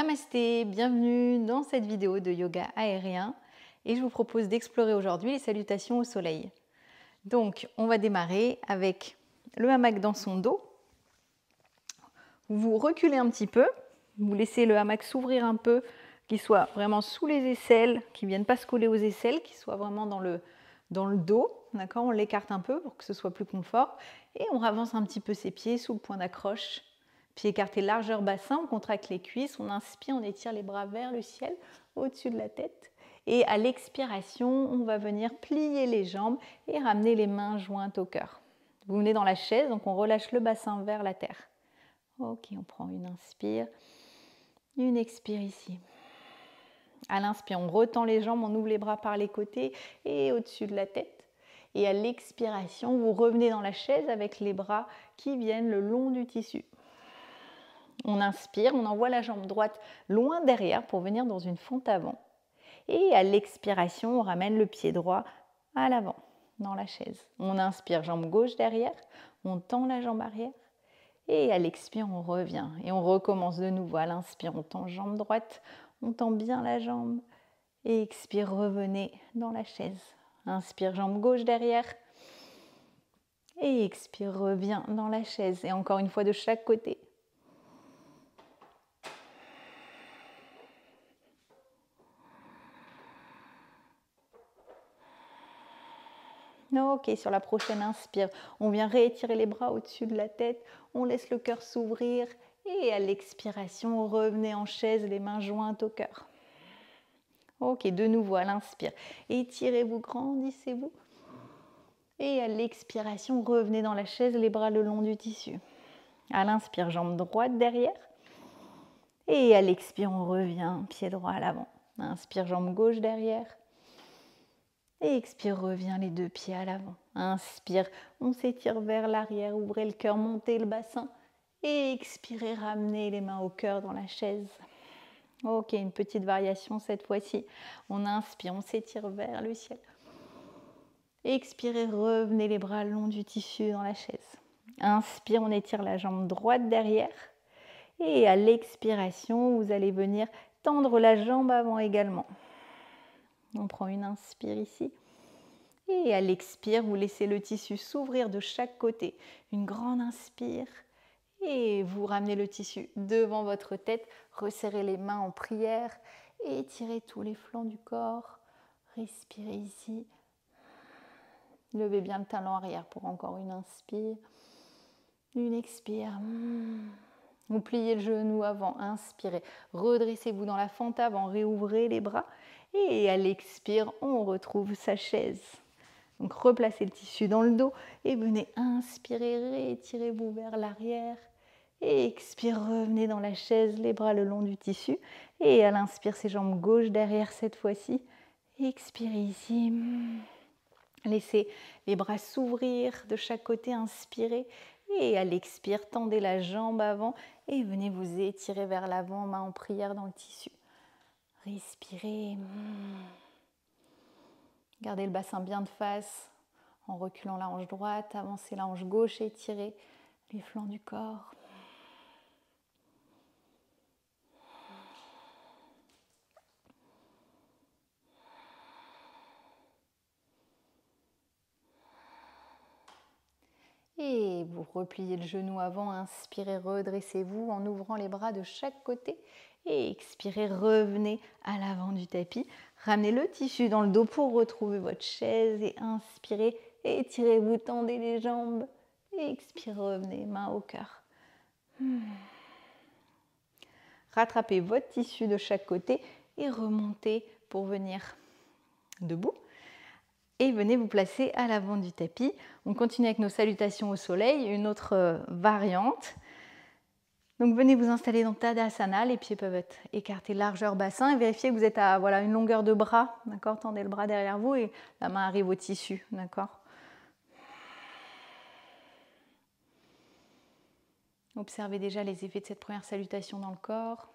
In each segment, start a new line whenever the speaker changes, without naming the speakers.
Namasté, bienvenue dans cette vidéo de yoga aérien et je vous propose d'explorer aujourd'hui les salutations au soleil. Donc on va démarrer avec le hamac dans son dos. Vous reculez un petit peu, vous laissez le hamac s'ouvrir un peu, qu'il soit vraiment sous les aisselles, qu'il ne vienne pas se coller aux aisselles, qu'il soit vraiment dans le dos. D'accord, on l'écarte un peu pour que ce soit plus confort et on avance un petit peu ses pieds sous le point d'accroche. Pieds écartés, largeur bassin, on contracte les cuisses, on inspire, on étire les bras vers le ciel, au-dessus de la tête. Et à l'expiration, on va venir plier les jambes et ramener les mains jointes au cœur. Vous venez dans la chaise, donc on relâche le bassin vers la terre. Ok, on prend une inspire, une expire ici. À l'inspire, on retend les jambes, on ouvre les bras par les côtés et au-dessus de la tête. Et à l'expiration, vous revenez dans la chaise avec les bras qui viennent le long du tissu. On inspire, on envoie la jambe droite loin derrière pour venir dans une fente avant. Et à l'expiration, on ramène le pied droit à l'avant, dans la chaise. On inspire, jambe gauche derrière, on tend la jambe arrière. Et à l'expire, on revient. Et on recommence de nouveau. À l'inspire, on tend jambe droite, on tend bien la jambe. Et expire, revenez dans la chaise. Inspire, jambe gauche derrière. Et expire, reviens dans la chaise. Et encore une fois de chaque côté. Ok, sur la prochaine inspire, on vient réétirer les bras au-dessus de la tête, on laisse le cœur s'ouvrir et à l'expiration, revenez en chaise, les mains jointes au cœur. Ok, de nouveau à l'inspire, étirez-vous, grandissez-vous. Et à l'expiration, revenez dans la chaise, les bras le long du tissu. À l'inspire, jambe droite derrière. Et à l'expire, on revient, pied droit à l'avant. Inspire, jambe gauche derrière. Et expire, reviens les deux pieds à l'avant. Inspire, on s'étire vers l'arrière, ouvrez le cœur, montez le bassin. Et expirez, ramenez les mains au cœur dans la chaise. Ok, une petite variation cette fois-ci. On inspire, on s'étire vers le ciel. Expirez, revenez les bras le long du tissu dans la chaise. Inspire, on étire la jambe droite derrière. Et à l'expiration, vous allez venir tendre la jambe avant également. On prend une inspire ici. Et à l'expire, vous laissez le tissu s'ouvrir de chaque côté. Une grande inspire. Et vous ramenez le tissu devant votre tête. Resserrez les mains en prière. Et étirez tous les flancs du corps. Respirez ici. Levez bien le talon arrière pour encore une inspire. Une expire. Vous pliez le genou avant, inspirez. Redressez-vous dans la fente avant, réouvrez les bras. Et à l'expire, on retrouve sa chaise. Donc replacez le tissu dans le dos et venez inspirer, réétirez-vous vers l'arrière. Et expire, revenez dans la chaise, les bras le long du tissu. Et à l'inspire, ses jambes gauche derrière cette fois-ci. Expirez ici. Laissez les bras s'ouvrir de chaque côté, inspirez. Et à l'expire, tendez la jambe avant et venez vous étirer vers l'avant, main en prière dans le tissu. Respirez. Gardez le bassin bien de face en reculant la hanche droite, avancez la hanche gauche, étirez les flancs du corps. Et vous repliez le genou avant, inspirez, redressez-vous en ouvrant les bras de chaque côté. Et expirez, revenez à l'avant du tapis. Ramenez le tissu dans le dos pour retrouver votre chaise et inspirez, étirez-vous, tendez les jambes. Et expirez, revenez, main au cœur. Rattrapez votre tissu de chaque côté et remontez pour venir debout. Et venez vous placer à l'avant du tapis. On continue avec nos salutations au soleil, une autre variante. Donc venez vous installer dans Tadasana, les pieds peuvent être écartés largeur bassin et vérifiez que vous êtes à une longueur de bras, d'accord. Tendez le bras derrière vous et la main arrive au tissu, d'accord. Observez déjà les effets de cette première salutation dans le corps.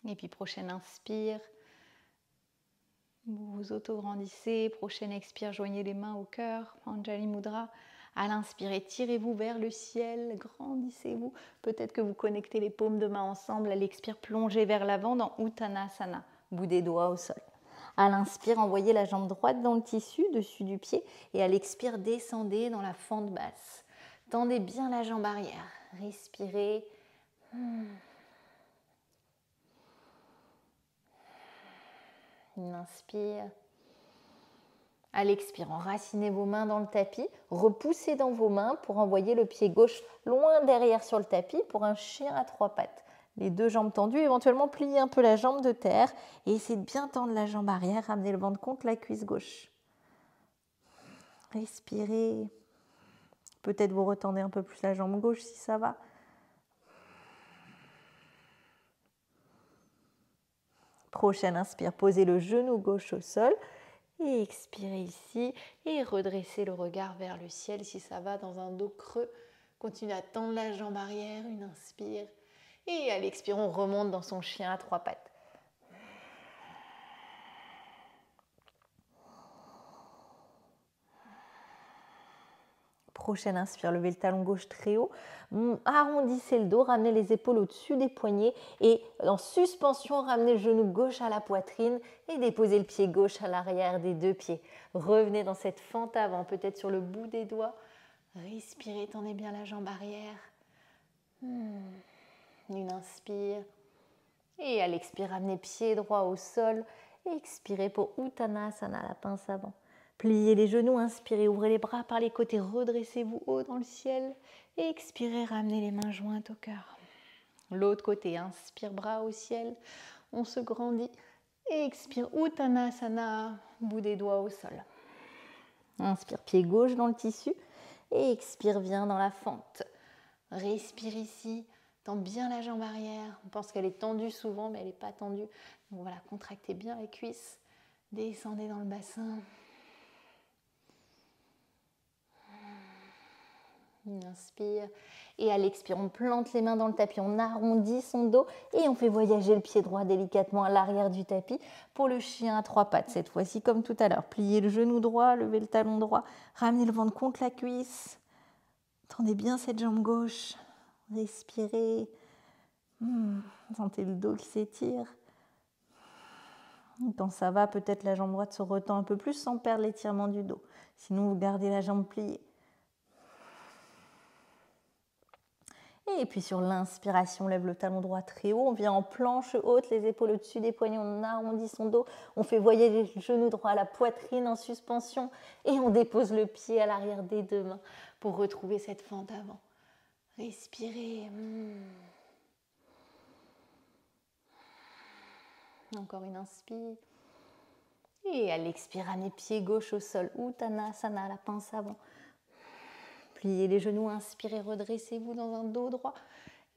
Et puis prochaine inspire, vous vous auto-grandissez. Prochaine expire, joignez les mains au cœur, Anjali Mudra. À l'inspire, étirez-vous vers le ciel, grandissez-vous. Peut-être que vous connectez les paumes de main ensemble. À l'expire, plongez vers l'avant dans Uttanasana, bout des doigts au sol. À l'inspire, envoyez la jambe droite dans le tissu, dessus du pied. Et à l'expire, descendez dans la fente basse. Tendez bien la jambe arrière. Respirez. Une inspire. À l'expire, enracinez vos mains dans le tapis, repoussez dans vos mains pour envoyer le pied gauche loin derrière sur le tapis pour un chien à 3 pattes. Les 2 jambes tendues, éventuellement pliez un peu la jambe de terre et essayez de bien tendre la jambe arrière, ramenez le ventre contre la cuisse gauche. Respirez. Peut-être vous retendez un peu plus la jambe gauche si ça va. Prochaine inspire, posez le genou gauche au sol. Et expirez ici et redressez le regard vers le ciel si ça va dans un dos creux. Continuez à tendre la jambe arrière, une inspire. Et à l'expire, on remonte dans son chien à 3 pattes. Prochaine inspire, levez le talon gauche très haut. Arrondissez le dos, ramenez les épaules au-dessus des poignets et en suspension, ramenez le genou gauche à la poitrine et déposez le pied gauche à l'arrière des 2 pieds. Revenez dans cette fente avant, peut-être sur le bout des doigts. Respirez, tendez bien la jambe arrière. Une inspire. Et à l'expire, ramenez pied droit au sol. Expirez pour Uttanasana, la pince avant. Pliez les genoux, inspirez, ouvrez les bras par les côtés, redressez-vous haut dans le ciel. Et expirez, ramenez les mains jointes au cœur. L'autre côté, inspire, bras au ciel, on se grandit. Et expire, Uttanasana, bout des doigts au sol. Inspire, pied gauche dans le tissu. Et expire, viens dans la fente. Respire ici, tends bien la jambe arrière. On pense qu'elle est tendue souvent, mais elle n'est pas tendue. Donc voilà, contractez bien les cuisses. Descendez dans le bassin. Une inspire. Et à l'expire, on plante les mains dans le tapis, on arrondit son dos et on fait voyager le pied droit délicatement à l'arrière du tapis pour le chien à 3 pattes. Cette fois-ci, comme tout à l'heure, pliez le genou droit, levez le talon droit, ramenez le ventre contre la cuisse. Tendez bien cette jambe gauche. Respirez. Sentez le dos qui s'étire. Quand ça va, peut-être la jambe droite se retend un peu plus sans perdre l'étirement du dos. Sinon, vous gardez la jambe pliée. Et puis sur l'inspiration, on lève le talon droit très haut. On vient en planche haute, les épaules au-dessus des poignets. On arrondit son dos. On fait voyager le genou droit à la poitrine en suspension. Et on dépose le pied à l'arrière des 2 mains pour retrouver cette fente avant. Respirez. Encore une inspire. Et à l'expire, ramenez pied gauche au sol. Uttanasana, la pince avant. Pliez les genoux, inspirez, redressez-vous dans un dos droit.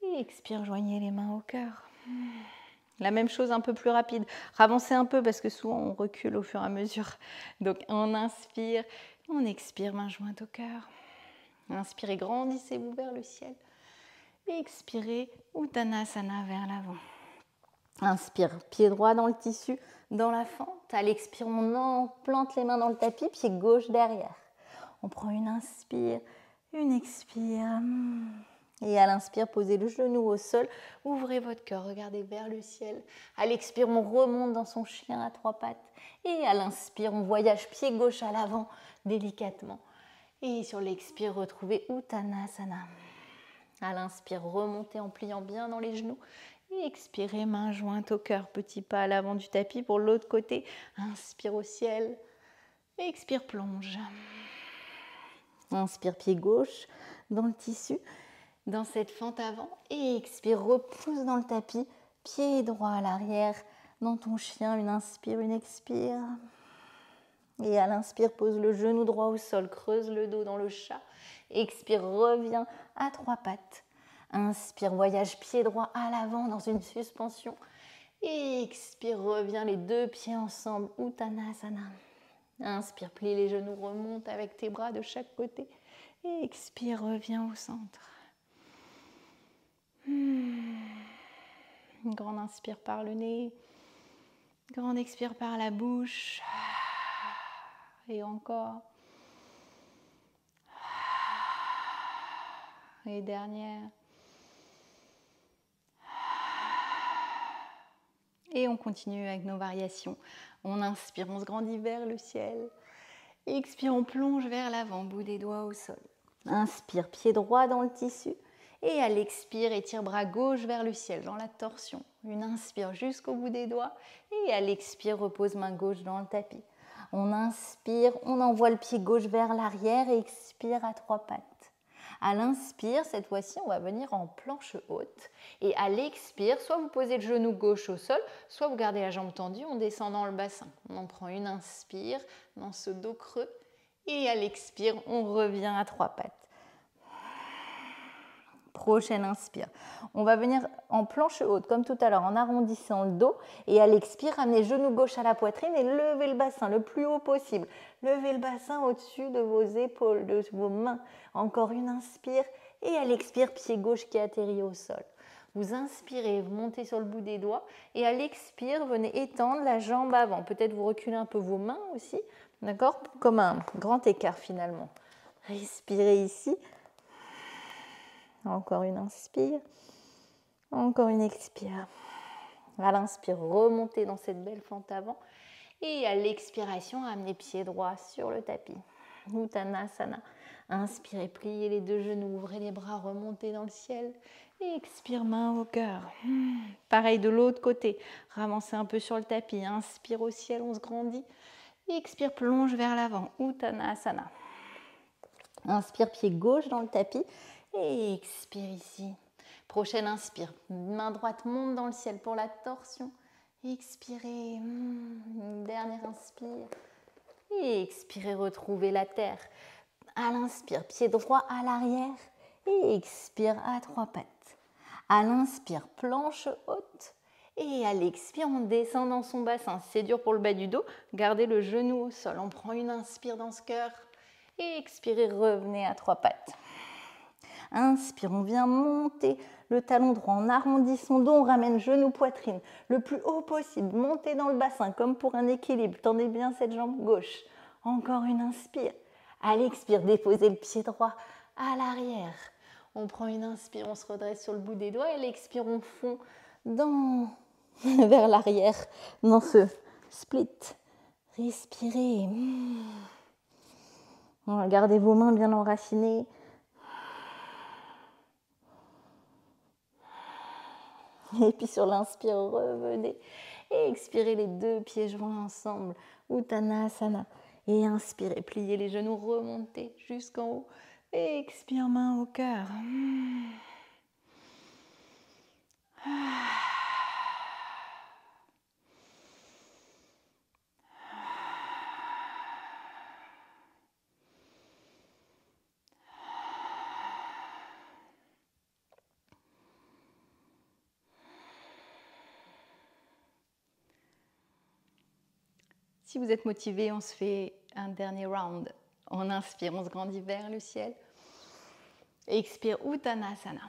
Et expire, joignez les mains au cœur. La même chose, un peu plus rapide. Ravancez un peu parce que souvent on recule au fur et à mesure. Donc on inspire, on expire, main jointe au cœur. Inspirez, grandissez-vous vers le ciel. Et expirez, Uttanasana vers l'avant. Inspire, pied droit dans le tissu, dans la fente. À l'expire, on plante les mains dans le tapis, pied gauche derrière. On prend une inspire, une expire. Et à l'inspire, posez le genou au sol, ouvrez votre cœur, regardez vers le ciel. À l'expire, on remonte dans son chien à 3 pattes. Et à l'inspire, on voyage pied gauche à l'avant, délicatement. Et sur l'expire, retrouvez Uttanasana. À l'inspire, remontez en pliant bien dans les genoux. Et expirez, main jointe au cœur, petit pas à l'avant du tapis pour l'autre côté. Inspire au ciel. Expire, plonge. Inspire, pied gauche dans le tissu, dans cette fente avant. Et expire, repousse dans le tapis, pied droit à l'arrière, dans ton chien. Une inspire, une expire. Et à l'inspire, pose le genou droit au sol, creuse le dos dans le chat. Expire, reviens à 3 pattes. Inspire, voyage pied droit à l'avant dans une suspension. Et expire, reviens les 2 pieds ensemble, Uttanasana. Inspire, plie les genoux, remonte avec tes bras de chaque côté. Et expire, reviens au centre. Une grande inspire par le nez. Grande expire par la bouche. Et encore. Et dernière. Et on continue avec nos variations. On inspire, on se grandit vers le ciel. Expire, on plonge vers l'avant, bout des doigts au sol. Inspire, pied droit dans le tissu. Et à l'expire, étire bras gauche vers le ciel, dans la torsion. Une inspire jusqu'au bout des doigts. Et à l'expire, repose main gauche dans le tapis. On inspire, on envoie le pied gauche vers l'arrière et expire à trois pattes. À l'inspire, cette fois-ci, on va venir en planche haute. Et à l'expire, soit vous posez le genou gauche au sol, soit vous gardez la jambe tendue en descendant le bassin. On en prend une inspire dans ce dos creux. Et à l'expire, on revient à trois pattes. Prochaine inspire. On va venir en planche haute, comme tout à l'heure, en arrondissant le dos. Et à l'expire, amenez genou gauche à la poitrine et levez le bassin le plus haut possible. Levez le bassin au-dessus de vos épaules, de vos mains. Encore une inspire. Et à l'expire, pied gauche qui atterrit au sol. Vous inspirez, vous montez sur le bout des doigts. Et à l'expire, venez étendre la jambe avant. Peut-être vous reculez un peu vos mains aussi. D'accord? Comme un grand écart finalement. Respirez ici. Encore une inspire, encore une expire. À l'inspire, remontez dans cette belle fente avant. Et à l'expiration, amenez pied droit sur le tapis. Uttanasana. Inspirez, pliez les deux genoux, ouvrez les bras, remontez dans le ciel. Et expire, main au cœur. Pareil de l'autre côté. Ramassez un peu sur le tapis. Inspire au ciel, on se grandit. Et expire, plonge vers l'avant. Uttanasana. Inspire, pied gauche dans le tapis. Et expire ici. Prochaine inspire. Main droite monte dans le ciel pour la torsion. Expirez. Dernière inspire. Et expirez, retrouvez la terre. À l'inspire, pied droit à l'arrière. Et expire à trois pattes. À l'inspire, planche haute. Et à l'expire, on descend dans son bassin. Si c'est dur pour le bas du dos, gardez le genou au sol. On prend une inspire dans ce cœur. Et expirez, revenez à trois pattes. Inspire, on vient monter le talon droit, on arrondit son dos, on ramène genou, poitrine le plus haut possible. Montez dans le bassin comme pour un équilibre. Tendez bien cette jambe gauche. Encore une inspire. À l'expire, déposez le pied droit à l'arrière. On prend une inspire, on se redresse sur le bout des doigts. Et l'expire, on fond vers l'arrière dans ce split. Respirez. Gardez vos mains bien enracinées. Et puis sur l'inspire, revenez. Et expirez les deux pieds joints ensemble. Uttanasana. Et inspirez, pliez les genoux, remontez jusqu'en haut. Et expire, main au cœur. Si vous êtes motivé, on se fait un dernier round. On inspire, on se grandit vers le ciel. Expire, Uttanasana.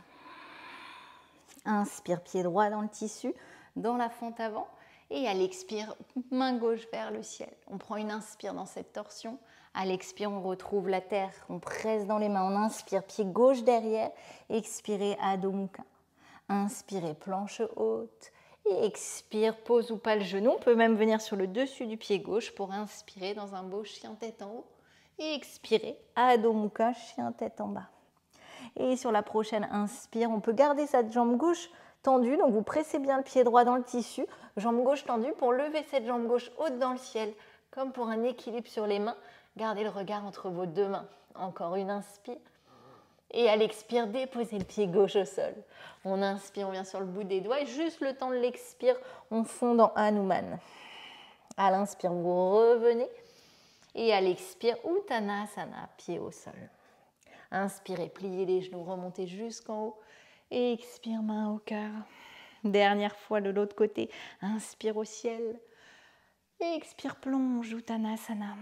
Inspire, pied droit dans le tissu, dans la fente avant. Et à l'expire, main gauche vers le ciel. On prend une inspire dans cette torsion. À l'expire, on retrouve la terre. On presse dans les mains. On inspire, pied gauche derrière. Expirez, Adho Mukha. Inspirez, planche haute. Et expire, pose ou pas le genou. On peut même venir sur le dessus du pied gauche pour inspirer dans un beau chien tête en haut. Et expirer, Adho Mukha, chien tête en bas. Et sur la prochaine inspire, on peut garder cette jambe gauche tendue. Donc vous pressez bien le pied droit dans le tissu. Jambe gauche tendue pour lever cette jambe gauche haute dans le ciel. Comme pour un équilibre sur les mains. Gardez le regard entre vos deux mains. Encore une inspire. Et à l'expire, déposez le pied gauche au sol. On inspire, on vient sur le bout des doigts. Et juste le temps de l'expire, on fond dans Hanuman. À l'inspire, vous revenez. Et à l'expire, Uttanasana, pied au sol. Inspirez, pliez les genoux, remontez jusqu'en haut. Et expire, main au cœur. Dernière fois de l'autre côté. Inspire au ciel. Et expire, plonge, Uttanasana.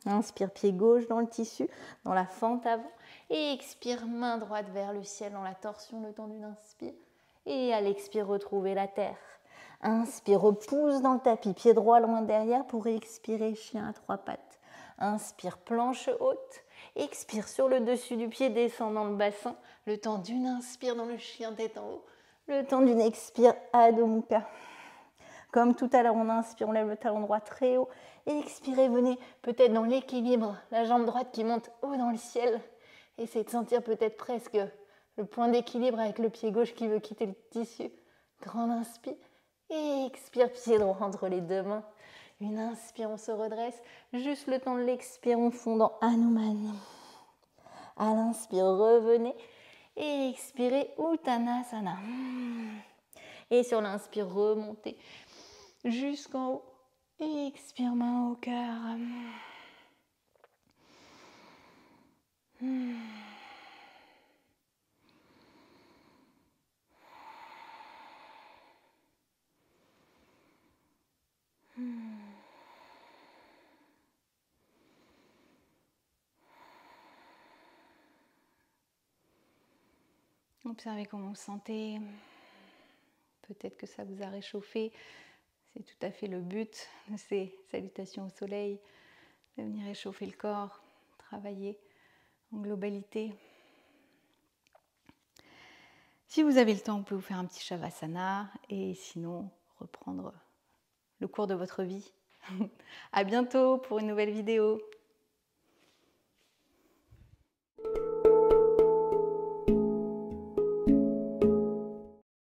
Inspire, pied gauche dans le tissu, dans la fente avant. Et expire, main droite vers le ciel, dans la torsion, le temps d'une inspire.
Et à l'expire, retrouvez la terre. Inspire, repousse dans le tapis, pied droit loin derrière pour expirer, chien à 3 pattes. Inspire, planche haute. Expire sur le dessus du pied, descend dans le bassin. Le temps d'une inspire dans le chien tête en haut. Le temps d'une expire, Adho Mukha. Comme tout à l'heure, on inspire, on lève le talon droit très haut. Et expirez, venez peut-être dans l'équilibre, la jambe droite qui monte haut dans le ciel. Essayez de sentir peut-être presque le point d'équilibre avec le pied gauche qui veut quitter le tissu. Grande inspire. Et expire, pied droit entre les deux mains. Une inspire, on se redresse. Juste le temps de l'expire, on fond dans Hanuman. À l'inspire, revenez. Et expirez, Uttanasana. Et sur l'inspire, remontez jusqu'en haut. Et expire, main au cœur.
Observez comment vous sentez. Peut-être que ça vous a réchauffé. C'est tout à fait le but de ces salutations au soleil, de venir réchauffer le corps, travailler en globalité. Si vous avez le temps, vous pouvez vous faire un petit Shavasana et sinon reprendre le cours de votre vie. À bientôt pour une nouvelle vidéo.